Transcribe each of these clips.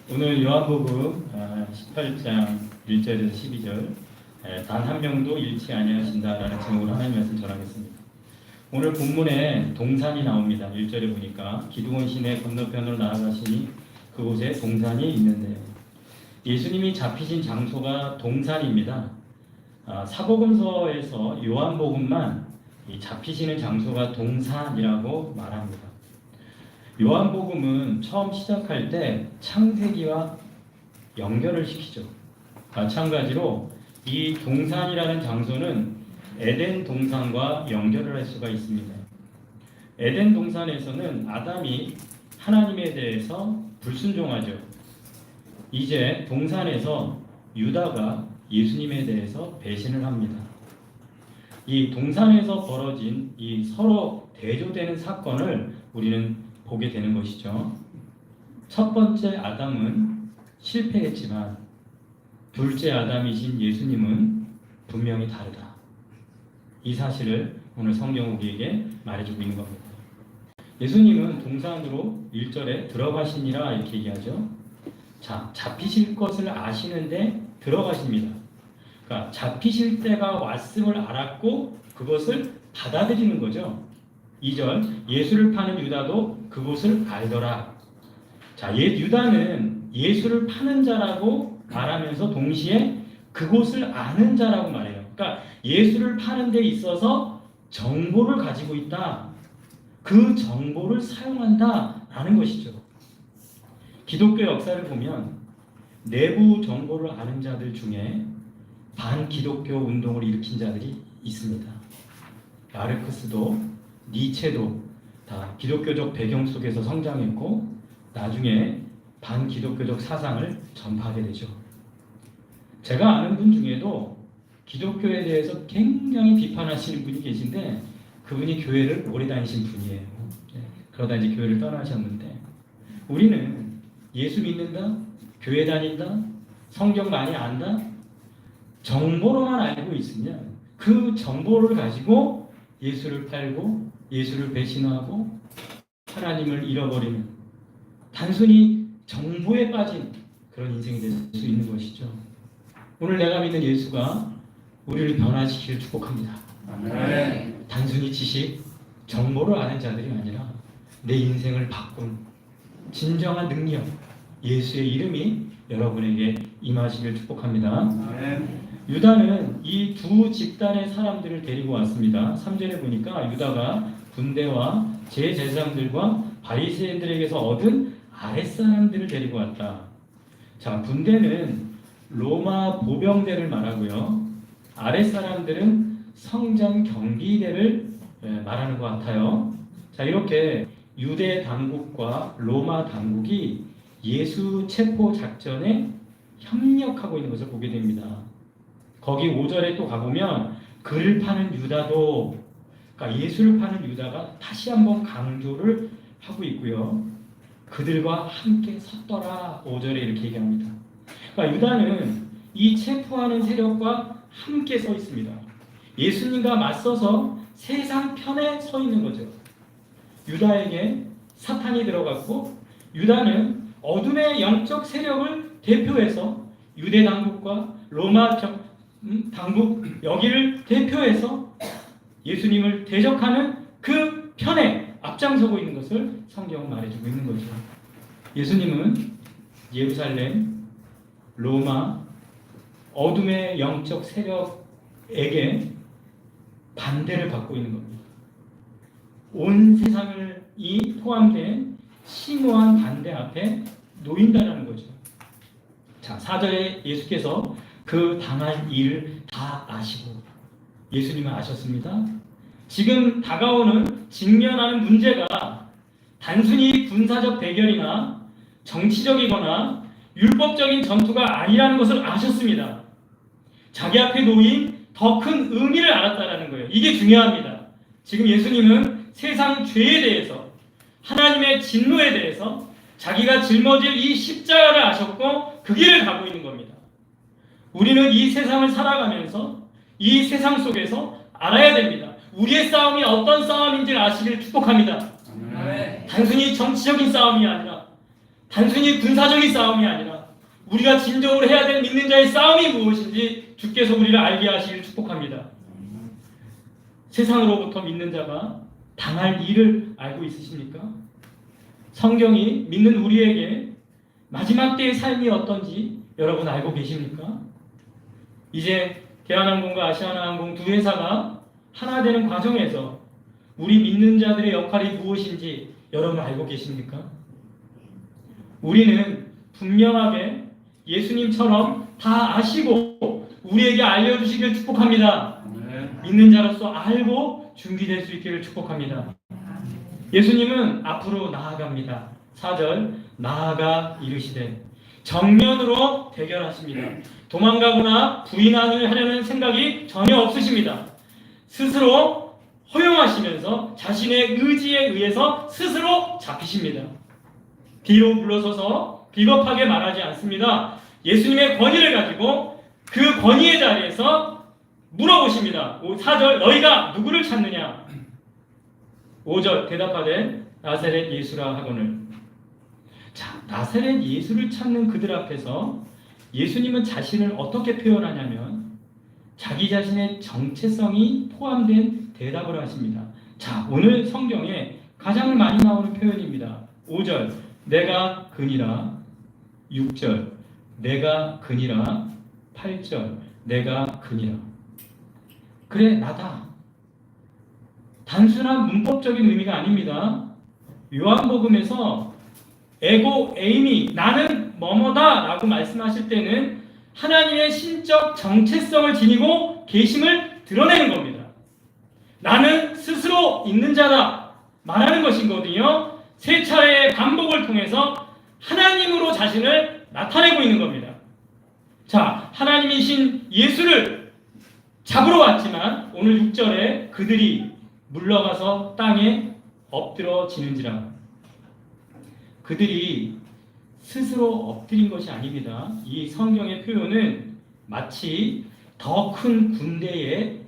오늘 요한복음 18장 1절에서 12절 단 한 명도 잃지 아니하신다라는 제목으로 하나님의 말씀 전하겠습니다. 오늘 본문에 동산이 나옵니다. 1절에 보니까 기드온 시내 건너편으로 나아가시니 그곳에 동산이 있는데 예수님이 잡히신 장소가 동산입니다. 사복음서에서 요한복음만 이 잡히시는 장소가 동산이라고 말합니다. 요한복음은 처음 시작할 때 창세기와 연결을 시키죠. 마찬가지로 이 동산이라는 장소는 에덴 동산과 연결을 할 수가 있습니다. 에덴 동산에서는 아담이 하나님에 대해서 불순종하죠. 이제 동산에서 유다가 예수님에 대해서 배신을 합니다. 이 동산에서 벌어진 이 서로 대조되는 사건을 우리는 보게 되는 것이죠. 첫 번째 아담은 실패했지만 둘째 아담이신 예수님은 분명히 다르다. 이 사실을 오늘 성경은 우리에게 말해주고 있는 겁니다. 예수님은 동산으로 1절에 들어가시니라 이렇게 얘기하죠. 자, 잡히실 것을 아시는데 들어가십니다. 그러니까 잡히실 때가 왔음을 알았고 그것을 받아들이는 거죠. 2절 예수를 파는 유다도 그곳을 알더라. 자, 유다는 예수를 파는 자라고 말하면서 동시에 그곳을 아는 자라고 말해요. 그러니까 예수를 파는 데 있어서 정보를 가지고 있다. 그 정보를 사용한다라는 것이죠. 기독교 역사를 보면 내부 정보를 아는 자들 중에 반기독교 운동을 일으킨 자들이 있습니다. 마르크스도 니체도 다 기독교적 배경 속에서 성장했고 나중에 반기독교적 사상을 전파하게 되죠. 제가 아는 분 중에도 기독교에 대해서 굉장히 비판하시는 분이 계신데 그분이 교회를 오래 다니신 분이에요. 그러다 이제 교회를 떠나셨는데 우리는 예수 믿는다, 교회 다닌다, 성경 많이 안다, 정보로만 알고 있으면 그 정보를 가지고 예수를 팔고 예수를 배신하고 하나님을 잃어버리는 단순히 정보에 빠진 그런 인생이 될 수 있는 것이죠. 오늘 내가 믿는 예수가 우리를 변화시키기를 축복합니다. 아멘. 단순히 지식, 정보를 아는 자들이 아니라 내 인생을 바꾼 진정한 능력, 예수의 이름이 여러분에게 임하시기를 축복합니다. 아멘. 유다는 이 두 집단의 사람들을 데리고 왔습니다. 3절에 보니까 유다가 군대와 제사장들과 바리새인들에게서 얻은 아랫사람들을 데리고 왔다. 자, 군대는 로마 보병대를 말하고요. 아랫사람들은 성전 경비대를 말하는 것 같아요. 자, 이렇게 유대 당국과 로마 당국이 예수 체포 작전에 협력하고 있는 것을 보게 됩니다. 거기 5절에 또 가보면 그를 파는 유다도, 그러니까 예수를 파는 유다가 다시 한번 강조를 하고 있고요. 그들과 함께 섰더라 5절에 이렇게 얘기합니다. 그러니까 유다는 이 체포하는 세력과 함께 서 있습니다. 예수님과 맞서서 세상 편에 서 있는 거죠. 유다에게 사탄이 들어갔고 유다는 어둠의 영적 세력을 대표해서 유대 당국과 로마 당국 여기를 대표해서 예수님을 대적하는 그 편에 앞장서고 있는 것을 성경은 말해주고 있는 거죠. 예수님은 예루살렘, 로마, 어둠의 영적 세력에게 반대를 받고 있는 겁니다. 온 세상이 포함된 심오한 반대 앞에 놓인다는 거죠. 자, 4절에 예수께서 그 당할 일을 다 아시고 예수님은 아셨습니다. 지금 다가오는 직면하는 문제가 단순히 군사적 대결이나 정치적이거나 율법적인 전투가 아니라는 것을 아셨습니다. 자기 앞에 놓인 더 큰 의미를 알았다는 거예요. 이게 중요합니다. 지금 예수님은 세상 죄에 대해서 하나님의 진노에 대해서 자기가 짊어질 이 십자가를 아셨고 그 길을 가고 있는 겁니다. 우리는 이 세상을 살아가면서 이 세상 속에서 알아야 됩니다. 우리의 싸움이 어떤 싸움인지를 아시기를 축복합니다. 단순히 정치적인 싸움이 아니라 단순히 군사적인 싸움이 아니라 우리가 진정으로 해야 될 믿는 자의 싸움이 무엇인지 주께서 우리를 알게 하시길 축복합니다. 세상으로부터 믿는 자가 당할 일을 알고 있으십니까? 성경이 믿는 우리에게 마지막 때의 삶이 어떤지 여러분 알고 계십니까? 이제 대한항공과 아시아나항공 두 회사가 하나 되는 과정에서 우리 믿는 자들의 역할이 무엇인지 여러분 알고 계십니까? 우리는 분명하게 예수님처럼 다 아시고 우리에게 알려주시길 축복합니다. 믿는 자로서 알고 준비될 수 있기를 축복합니다. 예수님은 앞으로 나아갑니다. 4절 나아가 이르시되 정면으로 대결하십니다. 도망가거나 부인을 하려는 생각이 전혀 없으십니다. 스스로 허용하시면서 자신의 의지에 의해서 스스로 잡히십니다. 뒤로 물러서서 비겁하게 말하지 않습니다. 예수님의 권위를 가지고 그 권위의 자리에서 물어보십니다. 4절 너희가 누구를 찾느냐? 5절 대답하되 나사렛 예수라 하거늘. 자, 나사렛 예수를 찾는 그들 앞에서 예수님은 자신을 어떻게 표현하냐면 자기 자신의 정체성이 포함된 대답을 하십니다. 자, 오늘 성경에 가장 많이 나오는 표현입니다. 5절 내가 그니라, 6절 내가 그니라, 8절 내가 그니라. 그래 나다. 단순한 문법적인 의미가 아닙니다. 요한복음에서 에고 에이미 나는 뭐뭐다 라고 말씀하실 때는 하나님의 신적 정체성을 지니고 계심을 드러내는 겁니다. 나는 스스로 있는 자다 말하는 것이거든요. 세 차례의 반복을 통해서 하나님으로 자신을 나타내고 있는 겁니다. 자, 하나님이신 예수를 잡으러 왔지만 오늘 6절에 그들이 물러가서 땅에 엎드러지는지라. 그들이 스스로 엎드린 것이 아닙니다. 이 성경의 표현은 마치 더 큰 군대에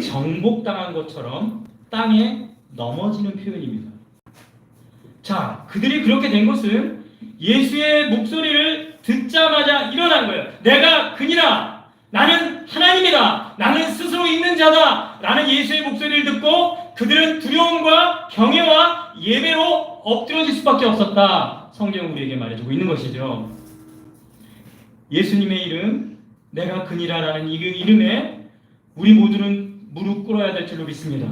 정복당한 것처럼 땅에 넘어지는 표현입니다. 자, 그들이 그렇게 된 것은 예수의 목소리를 듣자마자 일어난 거예요. 내가 그니라. 나는 하나님이다. 나는 스스로 있는 자다. 라는 예수의 목소리를 듣고 그들은 두려움과 경외와 예배로 엎드러질 수밖에 없었다. 성경은 우리에게 말해주고 있는 것이죠. 예수님의 이름, 내가 그니라라는 이 이름에 우리 모두는 무릎 꿇어야 될 줄로 믿습니다.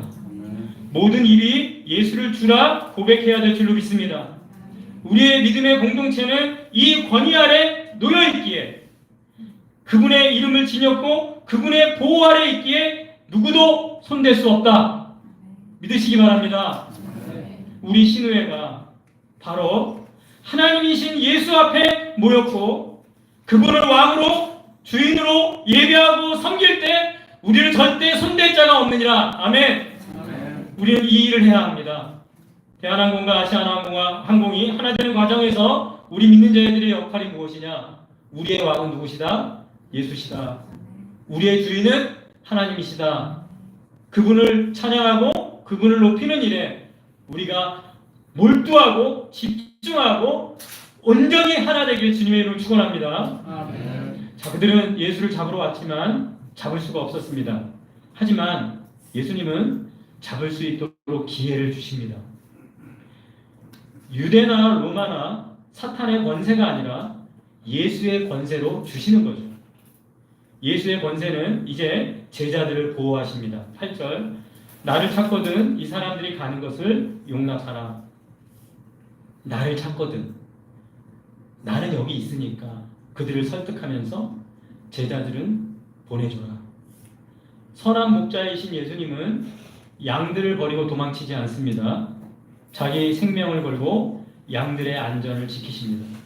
모든 입이 예수를 주라 고백해야 될 줄로 믿습니다. 우리의 믿음의 공동체는 이 권위 아래 놓여있기에 그분의 이름을 지녔고 그분의 보호 아래 있기에 누구도 손댈 수 없다. 믿으시기 바랍니다. 우리 신우회가 바로 하나님이신 예수 앞에 모였고 그분을 왕으로 주인으로 예배하고 섬길 때 우리를 절대 손댈 자가 없느니라. 아멘. 우리는 이 일을 해야 합니다. 대한항공과 아시아나항공이 하나 되는 과정에서 우리 믿는 자들의 역할이 무엇이냐? 우리의 왕은 누구시다? 예수시다. 우리의 주인은 하나님이시다. 그분을 찬양하고 그분을 높이는 일에 우리가 몰두하고 집중하고 온전히 하나 되길 주님의 이름으로 축원합니다. 아멘. 자, 그들은 예수를 잡으러 왔지만 잡을 수가 없었습니다. 하지만 예수님은 잡을 수 있도록 기회를 주십니다. 유대나 로마나 사탄의 권세가 아니라 예수의 권세로 주시는 거죠. 예수의 권세는 이제 제자들을 보호하십니다. 8절 나를 찾거든 이 사람들이 가는 것을 용납하라. 나를 찾거든 나는 여기 있으니까 그들을 설득하면서 제자들은 보내줘라. 선한 목자이신 예수님은 양들을 버리고 도망치지 않습니다. 자기 생명을 걸고 양들의 안전을 지키십니다.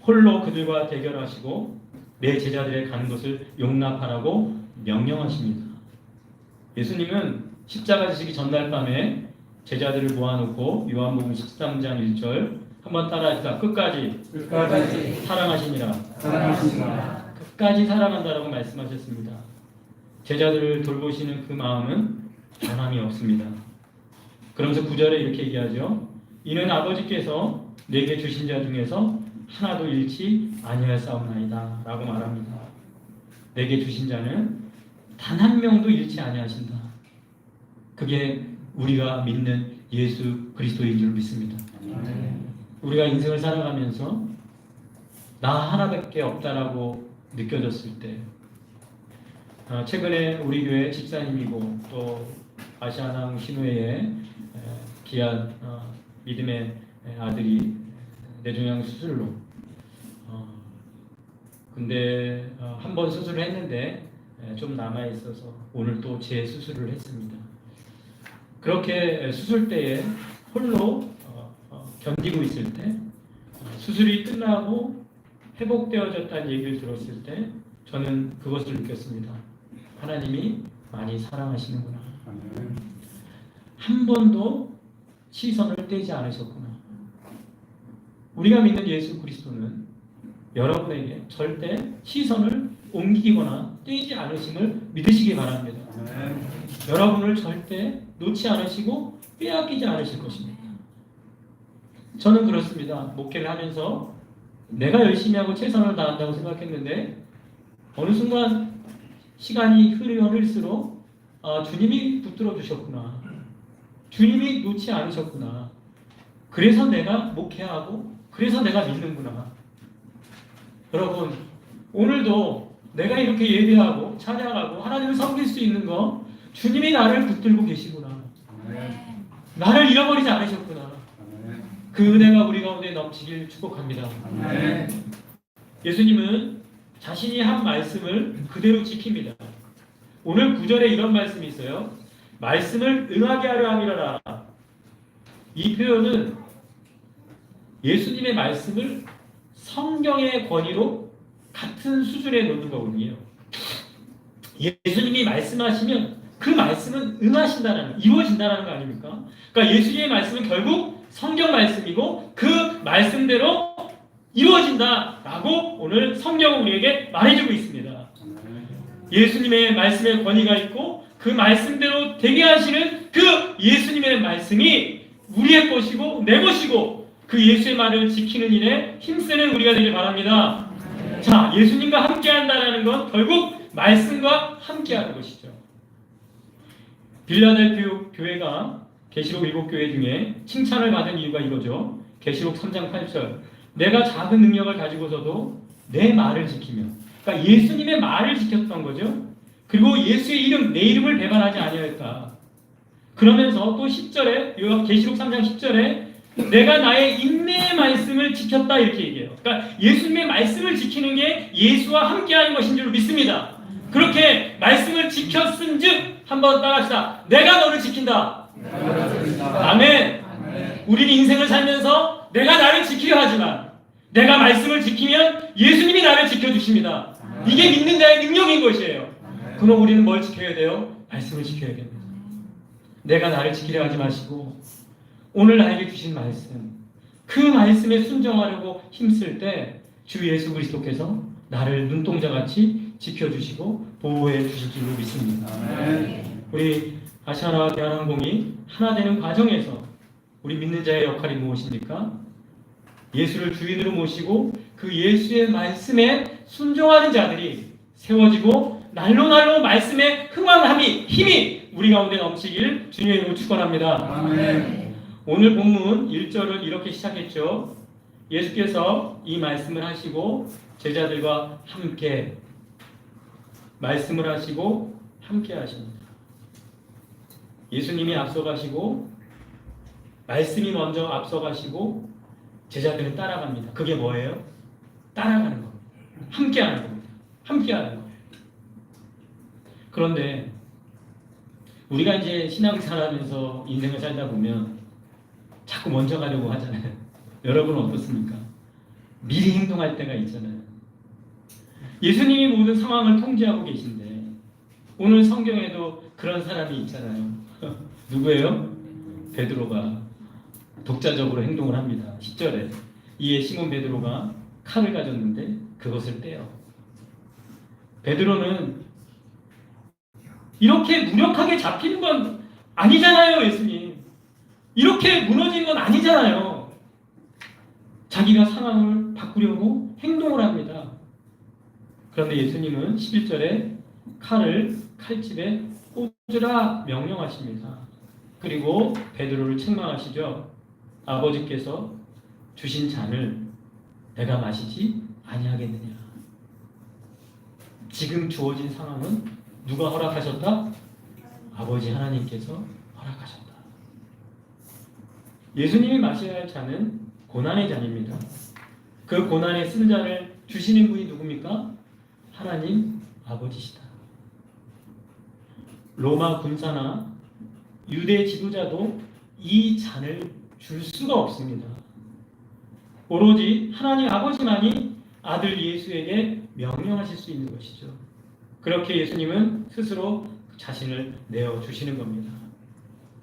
홀로 그들과 대결하시고 내 제자들의 가는 것을 용납하라고 명령하십니다. 예수님은 십자가 지시기 전날 밤에 제자들을 모아놓고 요한복음 13장 1절 한번 따라합시다. 끝까지 사랑하시니라. 끝까지 사랑한다라고 말씀하셨습니다. 제자들을 돌보시는 그 마음은 변함이 없습니다. 그러면서 9절에 이렇게 얘기하죠. 이는 아버지께서 내게 주신 자 중에서 하나도 잃지 아니하사옵나이다 라고 말합니다. 내게 주신 자는 단 한 명도 잃지 아니하신다. 그게 우리가 믿는 예수 그리스도인 줄 믿습니다. 우리가 인생을 살아가면서 나 하나밖에 없다라고 느껴졌을 때, 최근에 우리 교회 집사님이고 또 아시아나항 신우회의 귀한 믿음의 아들이 뇌종양 수술로 근데 한 번 수술을 했는데 좀 남아 있어서 오늘 또 재수술을 했습니다. 그렇게 수술 때에 홀로 견디고 있을 때 수술이 끝나고 회복되어졌다는 얘기를 들었을 때 저는 그것을 느꼈습니다. 하나님이 많이 사랑하시는구나. 한 번도 시선을 떼지 않으셨구나. 우리가 믿는 예수 그리스도는 여러분에게 절대 시선을 옮기거나 떼지 않으심을 믿으시기 바랍니다. 여러분을 절대 놓지 않으시고 빼앗기지 않으실 것입니다. 저는 그렇습니다. 목회를 하면서 내가 열심히 하고 최선을 다한다고 생각했는데 어느 순간 시간이 흐를수록 주님이 붙들어 주셨구나. 주님이 놓지 않으셨구나. 그래서 내가 목회하고 그래서 내가 믿는구나. 여러분, 오늘도 내가 이렇게 예배하고 찬양하고 하나님을 섬길 수 있는 거 주님이 나를 붙들고 계시구나. 나를 잃어버리지 않으셨구나. 그 은혜가 우리 가운데 넘치길 축복합니다. 예수님은 자신이 한 말씀을 그대로 지킵니다. 오늘 9절에 이런 말씀이 있어요. 말씀을 응하게 하려 함이라라. 이 표현은 예수님의 말씀을 성경의 권위로 같은 수준에 놓는 거거든요. 예수님이 말씀하시면 그 말씀은 응하신다는, 이루어진다는 거 아닙니까? 그러니까 예수님의 말씀은 결국 성경 말씀이고 그 말씀대로 이루어진다라고 오늘 성경은 우리에게 말해주고 있습니다. 예수님의 말씀에 권위가 있고 그 말씀대로 되게 하시는 그 예수님의 말씀이 우리의 것이고 내 것이고 그 예수의 말을 지키는 일에 힘쓰는 우리가 되길 바랍니다. 자, 예수님과 함께한다는 건 결국 말씀과 함께하는 것이죠. 빌라델피아 교회가 계시록 7교회 중에 칭찬을 받은 이유가 이거죠. 계시록 3장 8절 내가 작은 능력을 가지고서도 내 말을 지키며, 그러니까 예수님의 말을 지켰던 거죠. 그리고 예수의 이름, 내 이름을 배반하지 아니하였다. 그러면서 또 10절에 계시록 3장 10절에 내가 나의 인내의 말씀을 지켰다 이렇게 얘기해요. 그러니까 예수님의 말씀을 지키는 게 예수와 함께하는 것인 줄 믿습니다. 그렇게 말씀을 지켰은즉 한번 따라합시다. 내가 너를 지킨다. 아멘. 우리는 인생을 살면서 내가 나를 지키려 하지만 내가 말씀을 지키면 예수님이 나를 지켜주십니다. 이게 믿는 자의 능력인 것이에요. 그럼 우리는 뭘 지켜야 돼요? 말씀을 지켜야겠네요. 내가 나를 지키려 하지 마시고 오늘 나에게 주신 말씀, 그 말씀에 순종하려고 힘쓸 때 주 예수 그리스도께서 나를 눈동자같이 지켜주시고 보호해 주실 줄로 믿습니다. 우리 아시아나 대한항공이 하나 되는 과정에서 우리 믿는 자의 역할이 무엇입니까? 예수를 주인으로 모시고 그 예수의 말씀에 순종하는 자들이 세워지고 날로 말씀에 흥왕함이 힘이 우리 가운데 넘치길 주님의 이름으로 축원합니다. 오늘 본문 1절을 이렇게 시작했죠. 예수께서 이 말씀을 하시고 제자들과 함께 말씀을 하시고 함께 하십니다. 예수님이 앞서가시고 말씀이 먼저 앞서가시고 제자들은 따라갑니다. 그게 뭐예요? 따라가는 겁니다. 함께하는 겁니다. 함께하는 거예요. 그런데 우리가 이제 신앙생활하면서 인생을 살다 보면 자꾸 먼저 가려고 하잖아요. 여러분은 어떻습니까? 미리 행동할 때가 있잖아요. 예수님이 모든 상황을 통제하고 계신데 오늘 성경에도 그런 사람이 있잖아요. 누구예요? 베드로가 독자적으로 행동을 합니다. 10절에 이에 시몬 베드로가 칼을 가졌는데 그것을 떼어. 베드로는 이렇게 무력하게 잡히는 건 아니잖아요. 예수님 이렇게 무너지는 건 아니잖아요. 자기가 상황을 바꾸려고 행동을 합니다. 그런데 예수님은 11절에 칼을 칼집에 꽂으라 명령하십니다. 그리고 베드로를 책망하시죠. 아버지께서 주신 잔을 내가 마시지 아니하겠느냐. 지금 주어진 상황은 누가 허락하셨다? 아버지 하나님께서 허락하셨다. 예수님이 마셔야 할 잔은 고난의 잔입니다. 그 고난의 쓴 잔을 주시는 분이 누굽니까? 하나님 아버지시다. 로마 군사나 유대 지도자도 이 잔을 줄 수가 없습니다. 오로지 하나님 아버지만이 아들 예수에게 명령하실 수 있는 것이죠. 그렇게 예수님은 스스로 자신을 내어주시는 겁니다.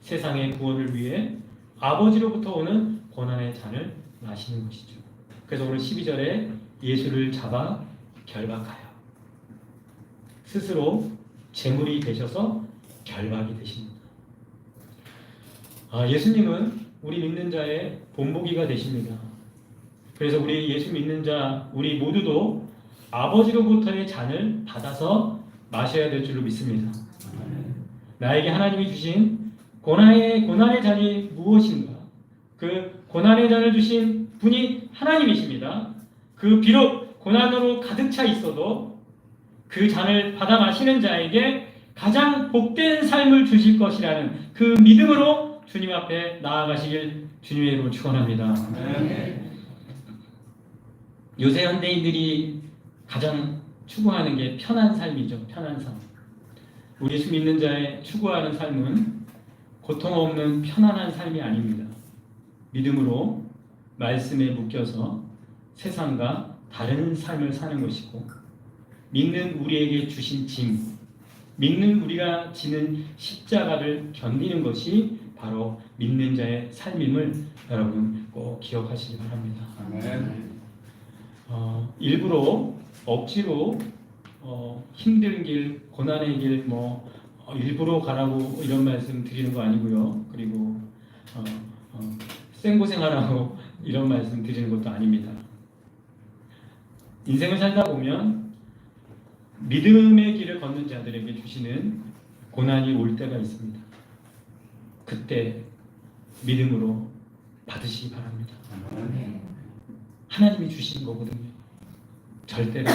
세상의 구원을 위해 아버지로부터 오는 고난의 잔을 마시는 것이죠. 그래서 오늘 12절에 예수를 잡아 결박하여 스스로 제물이 되셔서 결박이 되십니다. 예수님은 우리 믿는 자의 본보기가 되십니다. 그래서 우리 예수 믿는 자 우리 모두도 아버지로부터의 잔을 받아서 마셔야 될 줄로 믿습니다. 나에게 하나님이 주신 고난의 잔이 무엇인가? 그 고난의 잔을 주신 분이 하나님이십니다. 그 비록 고난으로 가득 차 있어도 그 잔을 받아 마시는 자에게 가장 복된 삶을 주실 것이라는 그 믿음으로 주님 앞에 나아가시길 주님의 이름으로 축원합니다. 요새 현대인들이 가장 추구하는 게 편한 삶이죠. 편한 삶. 우리 예수 믿는 자의 추구하는 삶은 고통 없는 편안한 삶이 아닙니다. 믿음으로 말씀에 묶여서 세상과 다른 삶을 사는 것이고, 믿는 우리에게 주신 짐, 믿는 우리가 지는 십자가를 견디는 것이 바로 믿는 자의 삶임을 여러분 꼭 기억하시기 바랍니다. 일부러 억지로 힘든 길, 고난의 길, 일부러 가라고 이런 말씀 드리는 거 아니고요. 그리고 생고생하라고 이런 말씀 드리는 것도 아닙니다. 인생을 살다 보면 믿음의 길을 걷는 자들에게 주시는 고난이 올 때가 있습니다. 그때 믿음으로 받으시기 바랍니다. 하나님이 주신 거거든요. 절대로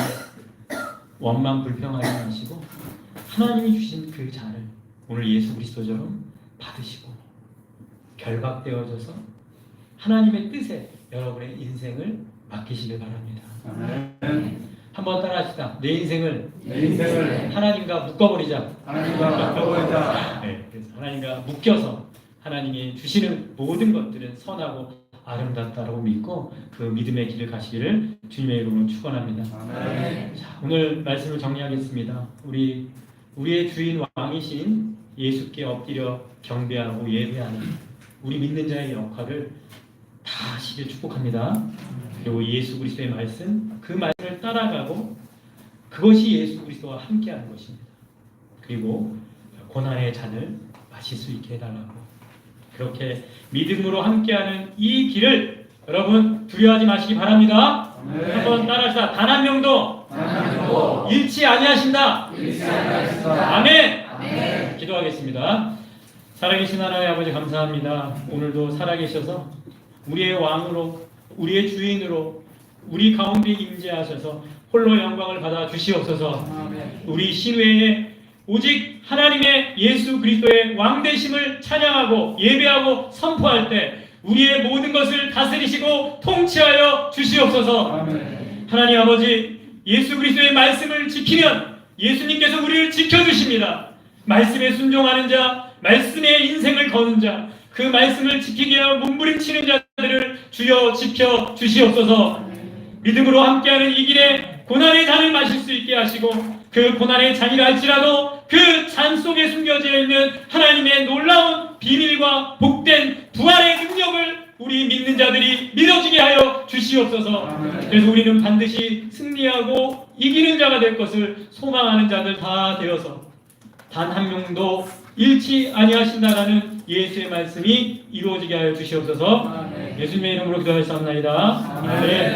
원망 불평하지 마시고 하나님이 주신 그 잔을 오늘 예수 그리스도처럼 받으시고 결박되어져서 하나님의 뜻에 여러분의 인생을 맡기시길 바랍니다. 한번 따라합시다. 내 인생을 하나님과 묶어버리자. 네, 그래서 하나님과 묶여서 하나님이 주시는 모든 것들은 선하고 아름답다라고 믿고 그 믿음의 길을 가시기를 주님의 이름으로 축원합니다. 자, 오늘 말씀을 정리하겠습니다. 우리의 주인 왕이신 예수께 엎드려 경배하고 예배하는 우리 믿는 자의 역할을 다 하시길 축복합니다. 그리고 예수 그리스도의 말씀, 그 말씀을 따라가고 그것이 예수 그리스도와 함께하는 것입니다. 그리고 고난의 잔을 마실 수 있게 해달라고, 그렇게 믿음으로 함께하는 이 길을 여러분 두려워하지 마시기 바랍니다. 한번 따라합시다. 단 한 명도 잃지 아니하신다. 아멘. 기도하겠습니다. 살아계신 하나님 아버지 감사합니다. 오늘도 살아계셔서 우리의 왕으로, 우리의 주인으로 우리 가운데 임재하셔서 홀로 영광을 받아 주시옵소서. 우리 신회에 오직 하나님의 예수 그리스도의 왕되심을 찬양하고 예배하고 선포할 때 우리의 모든 것을 다스리시고 통치하여 주시옵소서. 하나님 아버지, 예수 그리스도의 말씀을 지키면 예수님께서 우리를 지켜주십니다. 말씀에 순종하는 자, 말씀의 인생을 거는 자, 그 말씀을 지키기 위하여 몸부림치는 자들을 주여 지켜 주시옵소서. 믿음으로 함께하는 이 길에 고난의 잔을 마실 수 있게 하시고, 그 고난의 잔이라 할지라도 그 잔 속에 숨겨져 있는 하나님의 놀라운 비밀과 복된 부활의 능력을 우리 믿는 자들이 믿어지게 하여 주시옵소서. 그래서 우리는 반드시 승리하고 이기는 자가 될 것을 소망하는 자들 다 되어서 단 한 명도 잃지 아니하신다라는 예수의 말씀이 이루어지게 하여 주시옵소서. 예수님의 이름으로 기도하였사옵나이다. 아멘.